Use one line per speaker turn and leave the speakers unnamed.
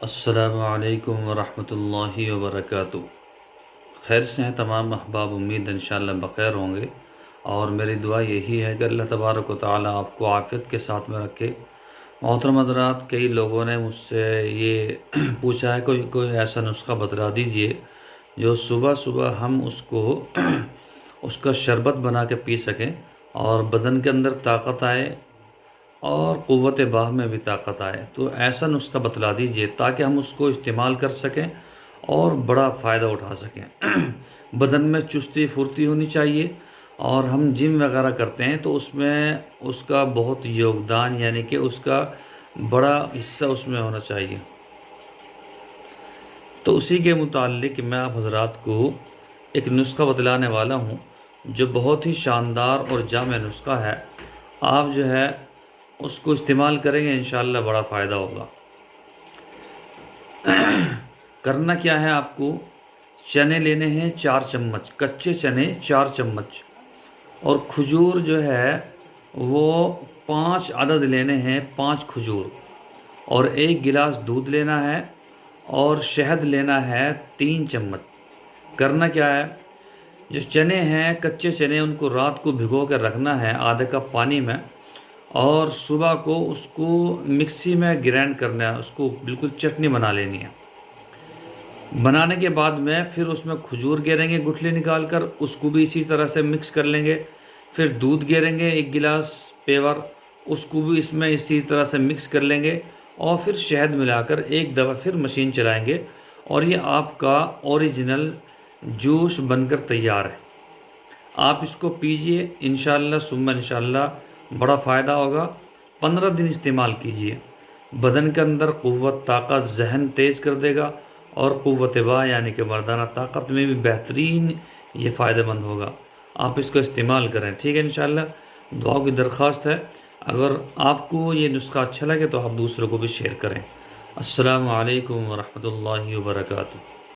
السلام علیکم ورحمۃ اللہ وبرکاتہ۔ خیر سے ہیں تمام احباب، امید انشاءاللہ بخیر ہوں گے، اور میری دعا یہی ہے کہ اللہ تبارک و تعالی آپ کو عافیت کے ساتھ میں رکھے۔ محترم حضرات، کئی لوگوں نے مجھ سے یہ پوچھا ہے کوئی ایسا نسخہ بتلا دیجئے جو صبح صبح ہم اس کو اس کا شربت بنا کے پی سکیں اور بدن کے اندر طاقت آئے اور قوت باہ میں بھی طاقت آئے۔ تو ایسا نسخہ بتلا دیجئے تاکہ ہم اس کو استعمال کر سکیں اور بڑا فائدہ اٹھا سکیں۔ بدن میں چستی پھرتی ہونی چاہیے، اور ہم جم وغیرہ کرتے ہیں تو اس میں اس کا بہت یوگدان، یعنی کہ اس کا بڑا حصہ اس میں ہونا چاہیے۔ تو اسی کے متعلق میں آپ حضرات کو ایک نسخہ بتلانے والا ہوں جو بہت ہی شاندار اور جامع نسخہ ہے۔ آپ جو ہے اس کو استعمال کریں گے انشاءاللہ بڑا فائدہ ہوگا۔ کرنا کیا ہے، آپ کو چنے لینے ہیں 4 چمچ، کچے چنے 4 چمچ، اور کھجور جو ہے وہ 5 عدد لینے ہیں، 5 کھجور، اور 1 گلاس دودھ لینا ہے، اور شہد لینا ہے 3 چمچ۔ کرنا کیا ہے، جو چنے ہیں کچے چنے ان کو رات کو بھگو کے رکھنا ہے آدھے کپ پانی میں، اور صبح کو اس کو مکسی میں گرائنڈ کرنا ہے، اس کو بالکل چٹنی بنا لینی ہے۔ بنانے کے بعد میں پھر اس میں کھجور گیریں گے گٹھلی نکال کر، اس کو بھی اسی طرح سے مکس کر لیں گے۔ پھر دودھ گیریں گے 1 گلاس پیور، اس کو بھی اس میں اسی طرح سے مکس کر لیں گے، اور پھر شہد ملا کر ایک دفعہ پھر مشین چلائیں گے، اور یہ آپ کا اوریجنل جوس بن کر تیار ہے۔ آپ اس کو پیجئے انشاءاللہ ثم انشاءاللہ بڑا فائدہ ہوگا۔ 15 دن استعمال کیجئے، بدن کے اندر قوت طاقت، ذہن تیز کر دے گا، اور قوت باہ یعنی کہ مردانہ طاقت میں بھی بہترین یہ فائدہ مند ہوگا۔ آپ اس کو استعمال کریں، ٹھیک ہے؟ انشاءاللہ دعا کی درخواست ہے، اگر آپ کو یہ نسخہ اچھا لگے تو آپ دوسروں کو بھی شیئر کریں۔ السلام علیکم ورحمۃ اللہ وبرکاتہ۔